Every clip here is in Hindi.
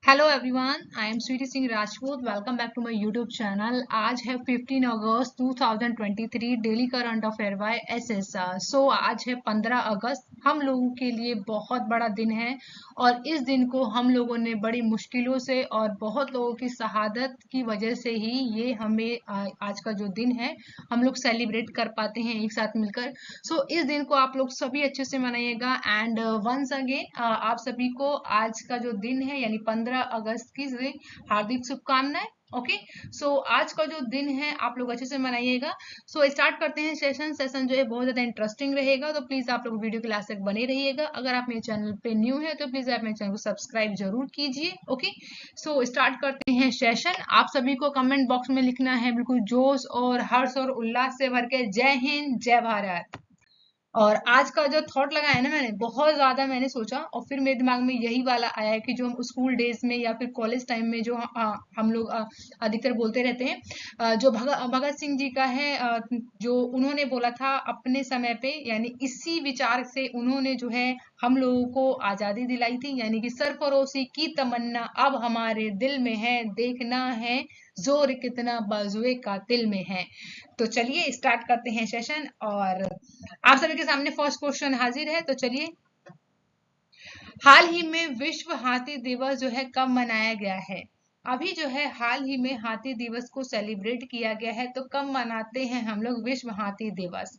Hello everyone, I am Sweety Singh Rajput. Welcome back to my YouTube channel. आज है 15 अगस्त 2023, daily current affair by SSR. So आज है 15 अगस्त। हम लोगों के लिए बहुत बड़ा दिन है और इस दिन को हम लोगों ने बड़ी मुश्किलों से और बहुत लोगों की शहादत की वजह से ही ये हमें आज का जो दिन है हम लोग सेलिब्रेट कर पाते हैं एक साथ मिलकर। सो इस दिन को आप लोग सभी अच्छे से मनाइएगा एंड वंस अगेन आप सभी को आज का जो दिन है यानी 15 अगस्त की हार्दिक शुभकामनाएं। ओके, सो आज का जो दिन है आप लोग अच्छे से मनाइएगा। सो स्टार्ट करते हैं सेशन जो है बहुत ज्यादा इंटरेस्टिंग रहेगा, तो प्लीज आप लोग वीडियो क्लास तक बने रहिएगा। अगर आप मेरे चैनल पे न्यू है तो प्लीज आप मेरे चैनल को सब्सक्राइब जरूर कीजिए। ओके, सो स्टार्ट करते हैं सेशन। आप सभी को कमेंट बॉक्स में लिखना है बिल्कुल जोश और हर्ष और उल्लास से भर के जय हिंद जय भारत। और आज का जो थॉट लगाया ना मैंने, बहुत ज्यादा मैंने सोचा और फिर मेरे दिमाग में यही वाला आया कि जो हम स्कूल डेज में या फिर कॉलेज टाइम में जो हम लोग अधिकतर बोलते रहते हैं, जो भगत सिंह जी का है, जो उन्होंने बोला था अपने समय पे, यानी इसी विचार से उन्होंने जो है हम लोगों को आजादी दिलाई थी, यानी कि सरफरोशी की तमन्ना अब हमारे दिल में है, देखना है जोर कितना बाजुए कातिल में है। तो चलिए स्टार्ट करते हैं सेशन। और आप सभी के सामने फर्स्ट क्वेश्चन हाजिर है, तो चलिए। हाल ही में विश्व हाथी दिवस जो है कब मनाया गया है? अभी जो है हाल ही में हाथी दिवस को सेलिब्रेट किया गया है, तो कब मनाते हैं हम लोग विश्व हाथी दिवस?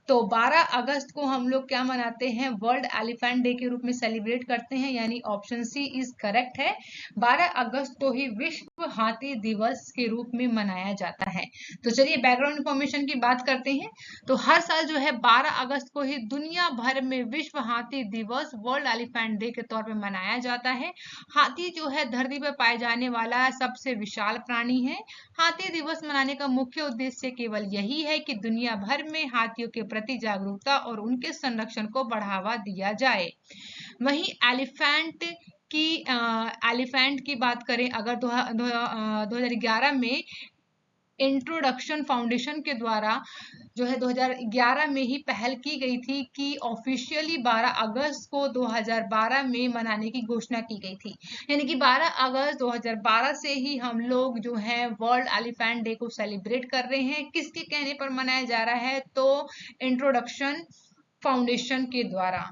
तो 12 अगस्त को हम लोग क्या मनाते हैं? वर्ल्ड एलिफेंट डे के रूप में सेलिब्रेट करते हैं, यानी ऑप्शन सी इज करेक्ट है। 12 अगस्त को ही विश्व हाथी दिवस के रूप में मनाया जाता है। तो चलिए बैकग्राउंड इंफॉर्मेशन की बात करते हैं। तो हर साल जो है 12 अगस्त को ही दुनिया भर में विश्व हाथी दिवस वर्ल्ड एलिफेंट डे के तौर पे मनाया जाता है। हाथी जो है धरती पर पाए जाने वाला सबसे विशाल प्राणी है। हाथी दिवस मनाने का मुख्य उद्देश्य केवल यही है कि दुनिया भर में हाथियों के प्रति जागरूकता और उनके संरक्षण को बढ़ावा दिया जाए। वहीं एलिफेंट की बात करें, अगर 2011 में इंट्रोडक्शन फाउंडेशन के द्वारा जो है 2011 में ही पहल की गई थी कि ऑफिशियली 12 अगस्त को 2012 में मनाने की घोषणा की गई थी। यानी कि 12 अगस्त 2012 से ही हम लोग जो है वर्ल्ड एलिफेंट डे को सेलिब्रेट कर रहे हैं। किसके कहने पर मनाया जा रहा है? तो इंट्रोडक्शन फाउंडेशन के द्वारा।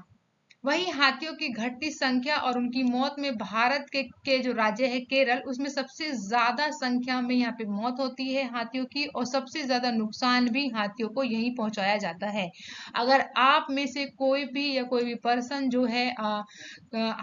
वहीं हाथियों की घटती संख्या और उनकी मौत में भारत के जो राज्य है केरल, उसमें सबसे ज्यादा संख्या में यहाँ पे मौत होती है हाथियों की, और सबसे ज्यादा नुकसान भी हाथियों को यहीं पहुंचाया जाता है। अगर आप में से कोई भी या कोई भी पर्सन जो है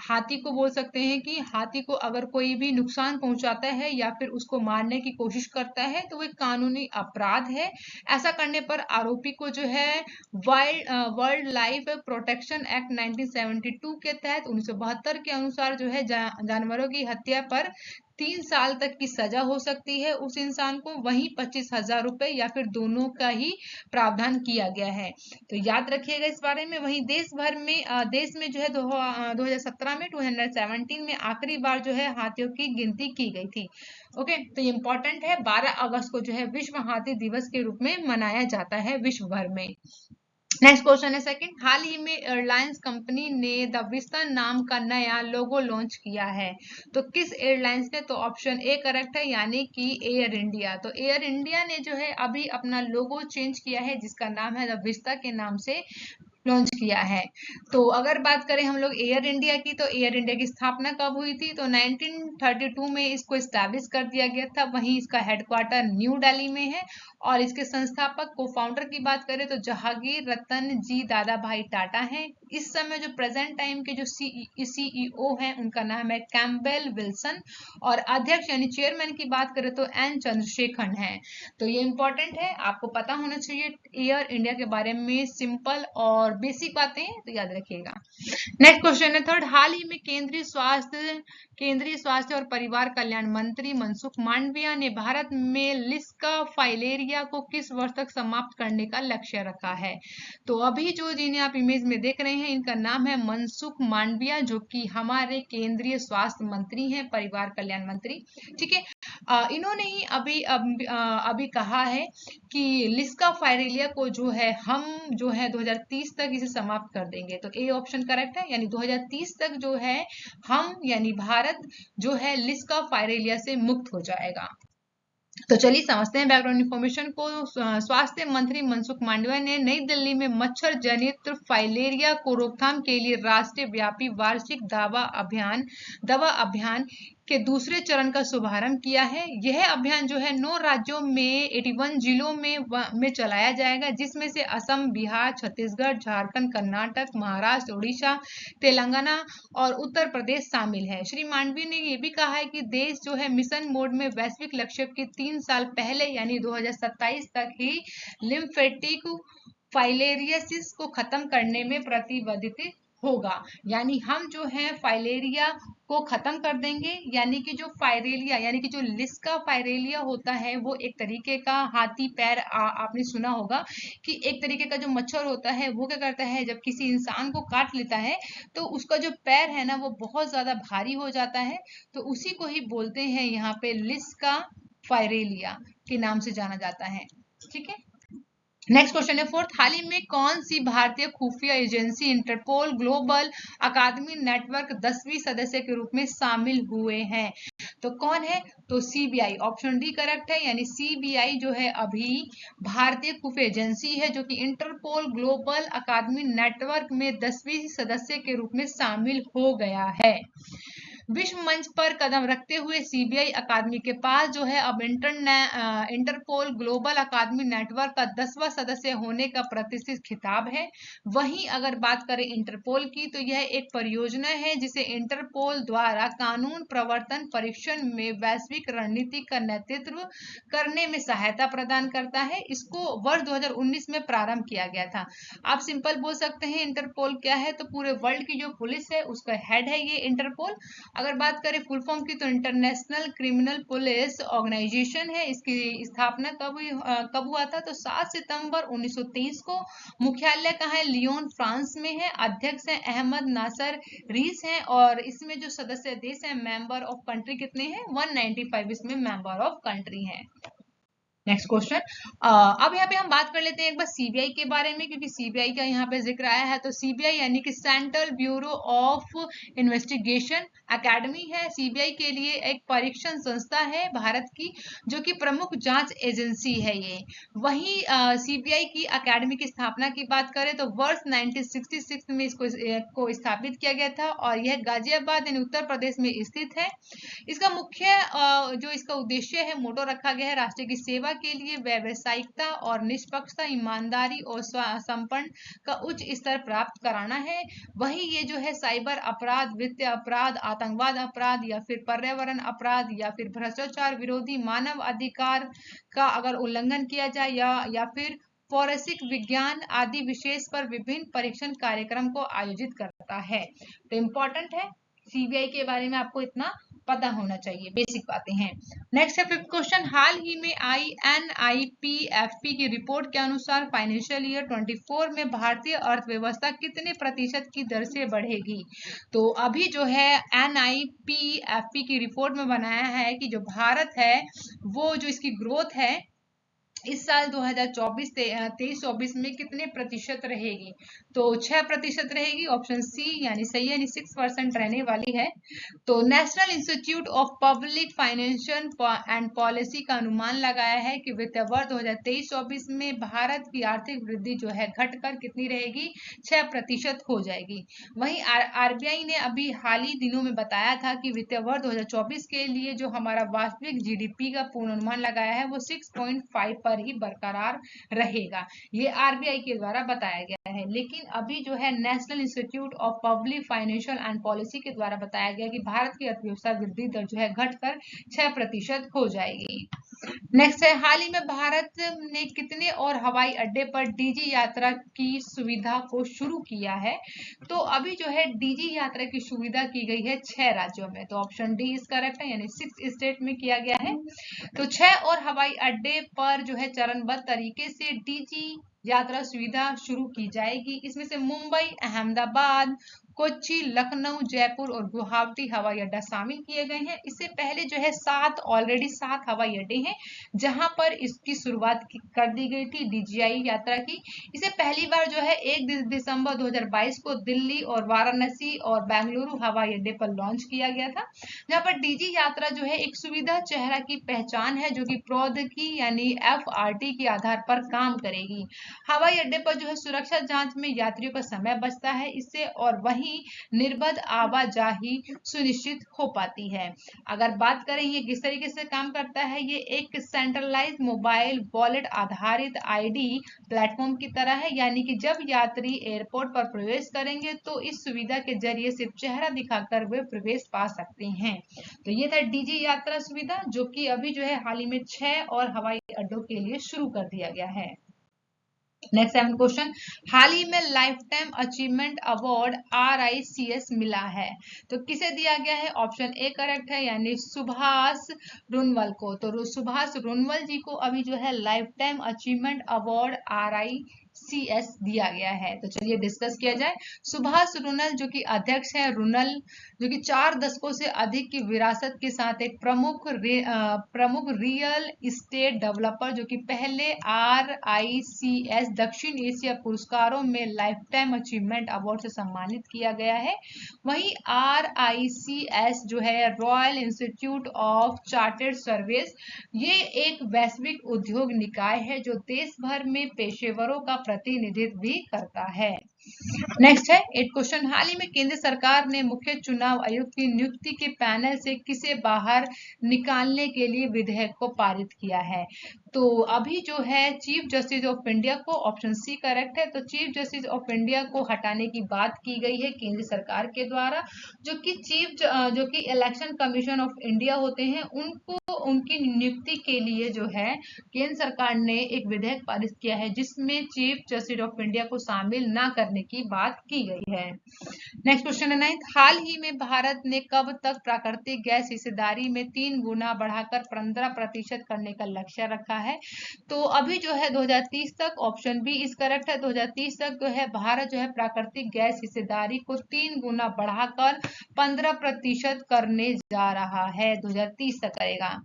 हाथी को बोल सकते हैं कि हाथी को अगर कोई भी नुकसान पहुंचाता है या फिर उसको मारने की कोशिश करता है तो वह कानूनी अपराध है। ऐसा करने पर आरोपी को जो है वर्ल्ड लाइफ प्रोटेक्शन एक्ट 1972 के तहत 1972 के अनुसार जो है जानवरों की हत्या पर 3 साल तक की सजा हो सकती है उस इंसान को। वहीं 25,000 रुपए या फिर दोनों का ही प्रावधान किया गया है, तो याद रखिएगा इस बारे में। वहीं देश में जो है 2017 में 2017 में आखिरी बार जो है हाथियों की गिनती की गई थी। ओके, तो ये इंपॉर्टेंट है। 12 अगस्त को जो है विश्व हाथी दिवस के रूप में मनाया जाता है विश्व भर में। नेक्स्ट क्वेश्चन है सेकंड। हाल ही में एयरलाइंस कंपनी ने द विस्तान नाम का नया लोगो लॉन्च किया है, तो किस एयरलाइंस ने? तो ऑप्शन ए करेक्ट है, यानी कि एयर इंडिया। तो एयर इंडिया ने जो है अभी अपना लोगो चेंज किया है, जिसका नाम है द विस्ता के नाम से लॉन्च किया है। तो अगर बात करें हम लोग एयर इंडिया की, तो एयर इंडिया की स्थापना कब हुई थी? तो 1932 में इसको स्टैब्लिश कर दिया गया था। वहीं इसका हेडक्वार्टर न्यू दिल्ली में है। और इसके संस्थापक को फाउंडर की बात करें तो जहांगीर रतन जी दादा भाई टाटा हैं। इस समय जो प्रेजेंट टाइम के जो सीईओ हैं उनका नाम है कैम्पबेल विल्सन। और अध्यक्ष यानी चेयरमैन की बात करें तो एन चंद्रशेखर हैं। तो ये इंपॉर्टेंट है, आपको पता होना चाहिए एयर इंडिया के बारे में सिंपल और बेसिक बातें, तो याद रखिएगा। नेक्स्ट क्वेश्चन है थर्ड। हाल ही में केंद्रीय स्वास्थ्य और परिवार कल्याण मंत्री मनसुख मांडविया ने भारत में लिस्का फाइलेरिया को किस वर्ष तक समाप्त करने का लक्ष्य रखा है? तो अभी जो जिन्हें आप इमेज में देख रहे हैं इनका नाम है मनसुख मांडविया, जो कि हमारे केंद्रीय स्वास्थ्य मंत्री हैं, परिवार कल्याण मंत्री। ठीक है, इन्होंने ही अभी कहा है कि लिस्का फाइलेरिया को जो है हम जो है 2030 तक तक इसे समाप्त कर देंगे। तो ए ऑप्शन करेक्ट है, यानी 2030 तक जो है हम यानी भारत जो है लिस्क ऑफ फाइलेरिया से मुक्त हो जाएगा। तो चलिए समझते हैं बैकग्राउंड इन्फॉर्मेशन को। स्वास्थ्य मंत्री मनसुख मांडविया ने नई दिल्ली में मच्छर जनित फाइलेरिया को रोकथाम के लिए राष्ट्रीय व्यापी वार्षिक दवा अभियान के दूसरे चरण का शुभारंभ किया है। यह अभियान जो है 9 राज्यों में 81 जिलों में चलाया जाएगा, जिसमें से असम, बिहार, छत्तीसगढ़, झारखंड, कर्नाटक, महाराष्ट्र, उड़ीसा, तेलंगाना और उत्तर प्रदेश शामिल है। श्री मांडविया ने यह भी कहा है कि देश जो है मिशन मोड में वैश्विक लक्ष्य के 3 साल पहले यानी 2027 तक ही लिम्फेटिक फाइलेरियासिस को खत्म करने में प्रतिबद्ध होगा। यानी हम जो है फाइलेरिया को खत्म कर देंगे, यानी कि जो फाइलेरिया यानी कि जो लिस्का फाइलेरिया होता है वो एक तरीके का हाथी पैर, आपने सुना होगा कि एक तरीके का जो मच्छर होता है वो क्या करता है, जब किसी इंसान को काट लेता है तो उसका जो पैर है ना वो बहुत ज्यादा भारी हो जाता है। तो उसी को ही बोलते हैं यहाँ पे लिस्का फाइलेरिया के नाम से जाना जाता है। ठीक है, नेक्स्ट क्वेश्चन है फोर्थ, हाल ही में कौन सी भारतीय खुफिया एजेंसी इंटरपोल ग्लोबल अकादमी नेटवर्क 10वीं सदस्य के रूप में शामिल हुए हैं? तो कौन है? तो सीबीआई, ऑप्शन डी करेक्ट है, यानी सीबीआई जो है अभी भारतीय खुफिया एजेंसी है जो कि इंटरपोल ग्लोबल अकादमी नेटवर्क में 10वीं सदस्य के रूप में शामिल हो गया है। विश्व मंच पर कदम रखते हुए सीबीआई अकादमी के पास जो है अब इंटरपोल ग्लोबल अकादमी नेटवर्क का 10वां सदस्य होने का प्रतिष्ठित खिताब है। वहीं अगर बात करें इंटरपोल की, तो यह एक परियोजना है जिसे इंटरपोल द्वारा कानून प्रवर्तन परीक्षण में वैश्विक रणनीति का नेतृत्व करने में सहायता प्रदान करता है। इसको वर्ष 2019 में प्रारंभ किया गया था। आप सिंपल बोल सकते हैं इंटरपोल क्या है, तो पूरे वर्ल्ड की जो पुलिस है उसका हेड है ये इंटरपोल। अगर बात करें फुल फॉर्म की, तो इंटरनेशनल क्रिमिनल पुलिस ऑर्गेनाइजेशन है। इसकी स्थापना कब हुआ था? तो 7 सितंबर 1923 को। मुख्यालय कहाँ है? लियोन, फ्रांस में है। अध्यक्ष है अहमद नासर रीस हैं और इसमें जो सदस्य देश है मेंबर ऑफ कंट्री कितने हैं? 195 इसमें मेंबर ऑफ कंट्री हैं। नेक्स्ट क्वेश्चन, अब यहाँ पे हम बात कर लेते हैं एक बार सीबीआई के बारे में, क्योंकि सीबीआई का यहाँ पे जिक्र आया है। तो सीबीआई यानी कि central bureau of investigation academy है। सीबीआई के लिए एक परीक्षण संस्था है भारत की, जो कि प्रमुख जांच एजेंसी है ये। वहीं सीबीआई की एकेडमी की स्थापना की बात करें तो वर्ष 1966 में इसको स्थापित किया गया था और यह गाजियाबाद यानी उत्तर प्रदेश में स्थित है। इसका मुख्य जो इसका उद्देश्य है, मोटो रखा गया है, राष्ट्र की सेवा के लिए व्यावसायिकता और निष्पक्षता, ईमानदारी और संपन्न का उच्च स्तर प्राप्त कराना है। वही ये जो है साइबर अपराध, वित्तीय अपराध, आतंकवाद अपराध या फिर पर्यावरण अपराध या फिर भ्रष्टाचार विरोधी, मानव अधिकार का अगर उल्लंघन किया जाए या फिर फोरेंसिक विज्ञान आदि विशेष पर विभिन्न परीक्षण कार्यक्रम को आयोजित करता है। तो इम्पोर्टेंट है, सीबीआई के बारे में आपको इतना पता होना चाहिए, बेसिक बातें हैं। नेक्स्ट है फिफ्थ क्वेश्चन, हाल ही में आई एनआईपीएफपी की रिपोर्ट के अनुसार फाइनेंशियल ईयर 24 में भारतीय अर्थव्यवस्था कितने प्रतिशत की दर से बढ़ेगी? तो अभी जो है एनआईपीएफपी की रिपोर्ट में बनाया है कि जो भारत है वो जो इसकी ग्रोथ है इस साल 2023-24 में कितने प्रतिशत रहेगी? तो 6% रहेगी, ऑप्शन सी यानी सही है, यानी 6% रहने वाली है। तो national institute of public financial and policy का अनुमान लगाया है कि वित्तीय वर्ष 2023-24 में भारत की आर्थिक वृद्धि जो है घटकर कितनी रहेगी? 6% हो जाएगी। वहीं आरबीआई ने अभी हाल ही दिनों में बताया था कि वित्तीय वर्ष 2024 के लिए जो हमारा वास्तविक जीडीपी का पूर्वानुमान लगाया है वो 6.5 पर ही बरकरार रहेगा। ये आरबीआई के द्वारा बताया गया है। लेकिन अभी जो है national institute of public financial and policy के द्वारा बताया गया कि भारत की अर्थव्यवस्था वृद्धि दर जो है घटकर 6% हो जाएगी। नेक्स्ट है, हाल ही में भारत ने कितने और हवाई अड्डे पर डीजी यात्रा की सुविधा को शुरू किया है? तो अभी जो है डीजी यात्रा की सुविधा की गई है 6 राज्यों में। तो ऑप्शन डी इज करेक्ट है, यानी 6 स्टेट में किया गया है। तो 6 और हवाई अड्डे पर जो है चरणबद्ध तरीके से डीजी यात्रा सुविधा शुरू की जाएगी। इसमें से मुंबई, अहमदाबाद, कोच्चि, लखनऊ, जयपुर और गुवाहाटी हवाई अड्डा शामिल किए गए हैं। इससे पहले जो है ऑलरेडी 7 हवाई अड्डे हैं जहां पर इसकी शुरुआत कर दी गई थी DGI यात्रा की। इसे पहली बार जो है 1 दिसंबर 2022 को दिल्ली और वाराणसी और बेंगलुरु हवाई अड्डे पर लॉन्च किया गया था, जहां पर DG यात्रा जो है एक सुविधा चेहरा की पहचान है जो कि प्रौद्योगिकी यानी FRT के आधार पर काम करेगी। हवाई अड्डे पर जो है सुरक्षा जांच में यात्रियों का समय बचता है इससे, और वहीं निर्बाध आवाजाही सुनिश्चित हो पाती है। अगर बात करें ये किस तरीके से काम करता है, ये एक सेंट्रलाइज मोबाइल वॉलेट आधारित ID प्लेटफॉर्म की तरह है, यानी कि जब यात्री एयरपोर्ट पर प्रवेश करेंगे तो इस सुविधा के जरिए सिर्फ चेहरा दिखाकर वे प्रवेश पा सकते हैं। तो ये था DG यात्रा सुविधा, जो कि अभी जो है हाल ही में 6 और हवाई अड्डों के लिए शुरू कर दिया गया है। नेक्स्ट 7 क्वेश्चन, हाल ही में life time achievement award RICS मिला है, तो किसे दिया गया है? ऑप्शन ए करेक्ट है, यानी सुभाष रुनवल को। तो सुभाष रुनवल जी को अभी जो है life time achievement award RICS दिया गया है। तो चलिए डिस्कस किया जाए। सुभाष रुनल जो कि अध्यक्ष है, रुनल जो कि 4 दशकों से अधिक की विरासत के साथ एक प्रमुख रियल इस्टेट डेवलपर जो कि पहले RICS दक्षिण एशिया पुरस्कारों में लाइफ टाइम अचीवमेंट अवार्ड से सम्मानित किया गया है। वहीं RICS जो है royal institute of chartered service, ये एक वैश्विक उद्योग निकाय है जो देश भर में पेशेवरों का प्रतिनिधित्व भी करता है। नेक्स्ट है 8 क्वेश्चन, हाल ही में केंद्र सरकार ने मुख्य चुनाव आयुक्त की नियुक्ति के पैनल से किसे बाहर निकालने के लिए विधेयक को पारित किया है? तो अभी जो है चीफ जस्टिस ऑफ इंडिया को, ऑप्शन सी करेक्ट है। तो चीफ जस्टिस ऑफ इंडिया को हटाने की बात की गई है केंद्र सरकार के द्वारा, जो कि इलेक्शन कमीशन ऑफ इंडिया होते हैं, उनको उनकी नियुक्ति के लिए जो है केंद्र सरकार ने एक विधेयक पारित किया है जिसमें चीफ जस्टिस ऑफ इंडिया को शामिल ना करने की बात की गई है। नेक्स्ट क्वेश्चन है 9, हाल ही में भारत ने कब तक प्राकृतिक गैस हिस्सेदारी में 3 गुना बढ़ाकर 15% करने का लक्ष्य रखा है? तो अभी जो है 2030 तक, ऑप्शन बी इज करेक्ट है, 2030 तक जो है भारत जो है प्राकृतिक गैस हिस्सेदारी को 3 गुना बढ़ाकर 15% करने जा रहा है, 2030 तक करेगा।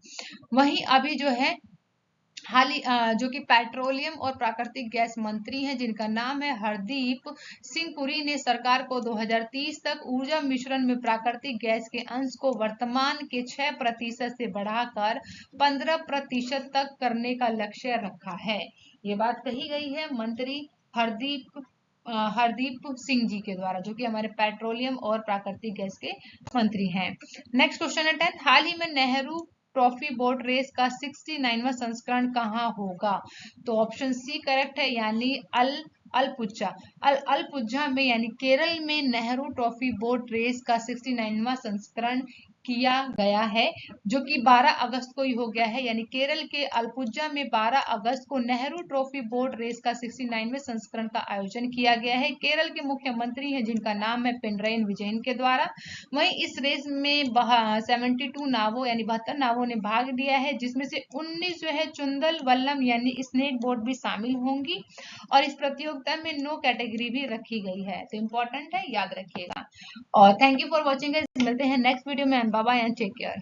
वहीं अभी जो है हाल ही जो कि पेट्रोलियम और प्राकृतिक गैस मंत्री हैं जिनका नाम है हरदीप सिंह पुरी, ने सरकार को 2030 तक ऊर्जा मिश्रण में प्राकृतिक गैस के अंश को वर्तमान के 6% से बढ़ाकर 15% तक करने का लक्ष्य रखा है। ये बात कही गई है मंत्री हरदीप सिंह जी के द्वारा, जो कि हमारे पेट्रोलियम और प्राकृतिक गैस के मंत्री हैं। नेक्स्ट क्वेश्चन है 10, हाल ही में नेहरू ट्रॉफी बोट रेस का 69वां संस्करण कहाँ होगा? तो ऑप्शन सी करेक्ट है, यानी अलपुझा में, यानी केरल में नेहरू ट्रॉफी बोट रेस का 69वां संस्करण किया गया है, जो कि 12 अगस्त को ही हो गया है। यानी केरल के अलपुझा में 12 अगस्त को नेहरू ट्रॉफी बोट रेस का 69वें संस्करण का आयोजन किया गया है। केरल के मुख्यमंत्री हैं जिनका नाम है पिनरई विजयन के द्वारा। वहीं इस रेस में 72 नावों यानी 72 नावों ने भाग लिया है, जिसमें से 19 जो है चुंदल वल्लम यानी स्नेक बोट भी शामिल होंगी, और इस प्रतियोगिता में 9 कैटेगरी भी रखी गई है। तो इम्पोर्टेंट है, याद रखिएगा। और थैंक यू फॉर वॉचिंग, मिलते हैं नेक्स्ट वीडियो में। Bye bye and take care.